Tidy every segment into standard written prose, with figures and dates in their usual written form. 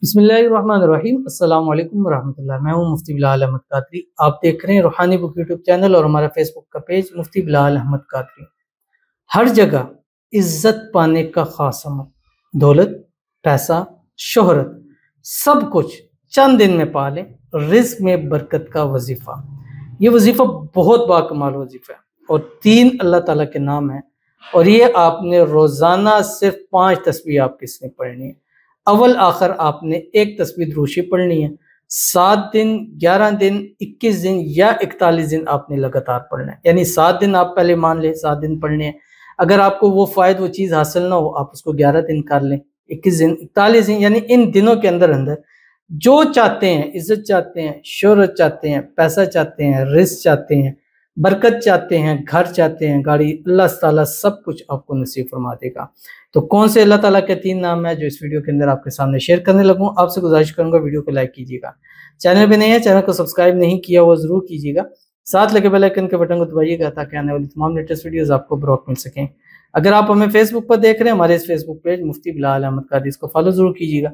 بسم اللہ الرحمن الرحیم۔ السلام علیکم ورحمۃ اللہ۔ میں ہوں مفتی بلال احمد قادری۔ آپ دیکھ رہے ہیں روحانی بک یوٹیوب چینل اور ہمارا فیس بک کا پیج مفتی بلال احمد قادری۔ ہر جگہ عزت پانے کا خاص عمل، دولت، پیسہ، شہرت، سب کچھ چند دن میں پا لیں، رزق میں برکت کا وظیفہ۔ یہ وظیفہ بہت باکمال وظیفہ ہے اور 3 اللہ تعالیٰ کے نام ہیں، اور یہ آپ نے روزانہ صرف 5 تسبیح آپ کس نے پڑھنی ہے۔ اول آخر آپ نے 1 تسبیح دروشی پڑھنی ہے، 7 دن، 11 دن، 21 دن یا 41 دن آپ نے لگاتار پڑھنا ہے۔ یعنی 7 دن آپ پہلے مان لیں 7 دن پڑھنے ہیں، اگر آپ کو وہ فائد وہ چیز حاصل نہ ہو آپ اس کو 11 دن کر لیں، 21 دن، 41 دن، یعنی ان دنوں کے اندر جو چاہتے ہیں، عزت چاہتے ہیں، شہرت چاہتے ہیں، پیسہ چاہتے ہیں، رزق چاہتے ہیں، برکت چاہتے ہیں، گھر چاہتے ہیں، گاڑی، اللہ تعالیٰ سب کچھ آپ کو نصیب فرما دے گا۔ تو کون سے اللہ تعالیٰ کے 3 نام ہیں جو اس ویڈیو کے اندر آپ کے سامنے شیئر کرنے لگوں۔ آپ سے گزارش کروں گا ویڈیو کو لائک کیجیے گا، چینل پہ نہیں ہے چینل کو سبسکرائب نہیں کیا وہ ضرور کیجیے گا، ساتھ لگے بیل آئیکن کے بٹن کو دبائیے گا تاکہ آنے والی تمام لیٹسٹ ویڈیوز آپ کو بروقت مل سکیں۔ اگر آپ ہمیں فیس بک پر دیکھ رہے ہیں، ہمارے اس فیس بک پیج مفتی بلال احمد قادری، اس کو فالو ضرور کیجیے گا۔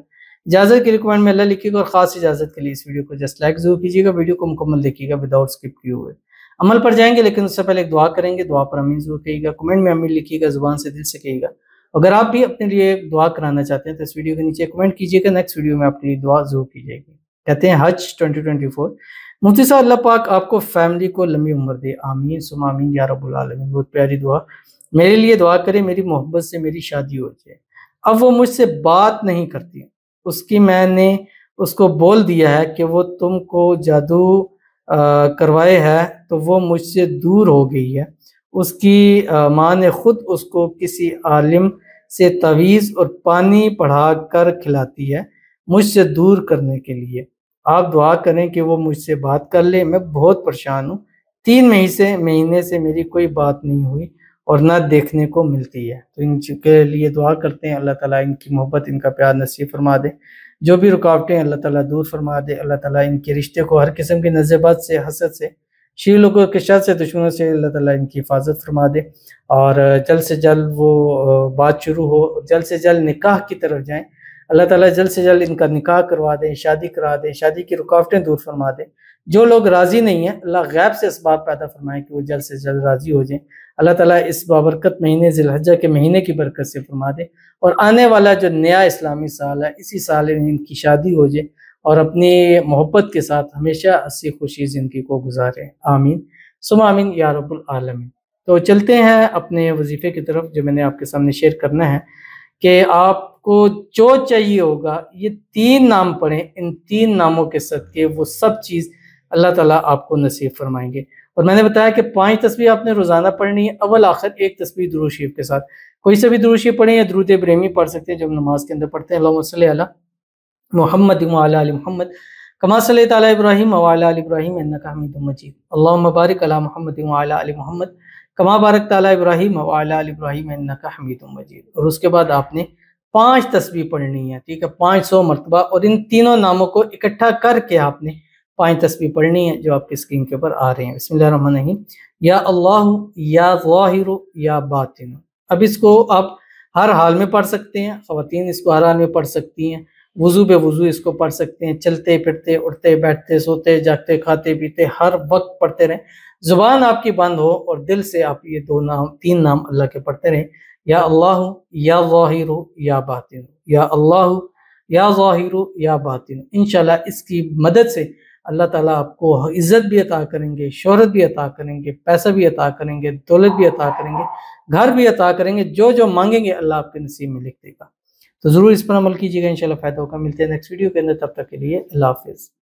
اجازت کے لیے کمنٹ میں اللہ لکھیے گا، اور خاص اجازت کے لیے اس ویڈیو کو جسٹ لائک ضرور کیجیے گا، ویڈیو کو مکمل دیکھیے گا وداؤٹ اسکپ کیے ہوئے۔ عمل پر جائیں گے لیکن اس سے پہلے ایک دعا کریں گے، دعا پر امین ضرور کہیے گا، کمنٹ میں امین لکھیے گا، زبان سے دل سے کہیے گا۔ اگر آپ بھی اپنے لیے دعا کرانا چاہتے ہیں تو اس ویڈیو کے نیچے کمنٹ کیجیے گا، نیکسٹ ویڈیو میں اپنی دعا ضرور کی جائے گی۔ کہتے ہیں حج 2024، مفتی صاحب اللہ پاک آپ کو فیملی کو لمبی عمر دے، آمین ثم آمین یا رب العالمین۔ بہت پیاری دعا، میرے لیے دعا کرے میری محبت سے میری شادی ہو جائے۔ اب وہ مجھ سے بات نہیں کرتی، اس کی میں نے اس کو بول دیا ہے کہ وہ تم کو جادو کروائے ہے تو وہ مجھ سے دور ہو گئی ہے۔ اس کی ماں نے خود اس کو کسی عالم سے تعویذ اور پانی پڑھا کر کھلاتی ہے مجھ سے دور کرنے کے لیے۔ آپ دعا کریں کہ وہ مجھ سے بات کر لے، میں بہت پریشان ہوں، 3 مہینے سے میری کوئی بات نہیں ہوئی اور نہ دیکھنے کو ملتی ہے۔ تو ان کے لیے دعا کرتے ہیں، اللہ تعالیٰ ان کی محبت، ان کا پیار نصیب فرما دے، جو بھی رکاوٹیں اللہ تعالیٰ دور فرما دے، اللہ تعالیٰ ان کے رشتے کو ہر قسم کی نزعبات سے، حسد سے، شیعہ لوگوں کے شر سے، دشمنوں سے اللہ تعالیٰ ان کی حفاظت فرما دے، اور جلد سے جلد وہ بات شروع ہو، جلد سے جلد نکاح کی طرف جائیں، اللہ تعالیٰ جلد سے جلد ان کا نکاح کروا دیں، شادی کرا دیں، شادی کی رکاوٹیں دور فرما دیں۔ جو لوگ راضی نہیں ہیں اللہ غیب سے اسباب پیدا فرمائیں کہ وہ جلد سے جلد راضی ہو جائیں۔ اللہ تعالیٰ اس بابرکت مہینے ذی الحجہ کے مہینے کی برکت سے فرما دے، اور آنے والا جو نیا اسلامی سال ہے اسی سال ان کی شادی ہو جائے اور اپنی محبت کے ساتھ ہمیشہ ہنسی خوشی زندگی کو گزارے، آمین ثم آمین یا رب العالمین۔ تو چلتے ہیں اپنے وظیفے کی طرف جو میں نے آپ کے سامنے شیئر کرنا ہے، کہ آپ کو جو چاہیے ہوگا یہ 3 نام پڑھیں، ان 3 ناموں کے صدقے وہ سب چیز اللہ تعالیٰ آپ کو نصیب فرمائیں گے۔ اور میں نے بتایا کہ 5 تسبیح آپ نے روزانہ پڑھنی ہے، اول آخر 1 تسبیح درود شریف کے ساتھ، کوئی سے بھی درود شریف پڑھیں یا درود ابراہیمی پڑھ سکتے ہیں جو ہم نماز کے اندر پڑھتے ہیں، اللہم صلی علی محمد وعلی آل محمد کما صلیت علی ابراہیم وعلی آل ابراہیم انک حمید مجید، اللہم بارک علی محمد وعلی آل محمد کما بارکت علی ابراہیم وعلی آل ابراہیم انک حمید مجید۔ اور اس کے بعد آپ نے 5 تسبیح پڑھنی ہے، ٹھیک ہے، 500 مرتبہ، اور ان تینوں ناموں کو اکٹھا کر کے آپ نے 5 تسبیح پڑھنی ہے جو آپ کی اسکرین کے اوپر آ رہے ہیں۔ بسم اللہ الرحمن الرحیم، یا اللہ یا ظاہر یا باطن۔ اب اس کو آپ ہر حال میں پڑھ سکتے ہیں، خواتین اس کو ہر حال میں پڑھ سکتی ہیں، وضو بے وضو اس کو پڑھ سکتے ہیں، چلتے پھرتے، اٹھتے بیٹھتے، سوتے جاگتے، کھاتے پیتے، ہر وقت پڑھتے رہیں، زبان آپ کی بند ہو اور دل سے آپ یہ 3 نام اللہ کے پڑھتے رہیں، یا اللہ یا ظاہر یا باطن، یا اللہ یا ظاہر یا باطن۔ انشاءاللہ اس کی مدد سے اللہ تعالیٰ آپ کو عزت بھی عطا کریں گے، شہرت بھی عطا کریں گے، پیسہ بھی عطا کریں گے، دولت بھی عطا کریں گے، گھر بھی عطا کریں گے، جو مانگیں گے اللہ آپ کے نصیب میں لکھ دے گا۔ تو ضرور اس پر عمل کیجیے گا، انشاءاللہ فائدہ ہوگا۔ ملتے ہیں نیکسٹ ویڈیو کے اندر، تب تک کے لیے اللہ حافظ۔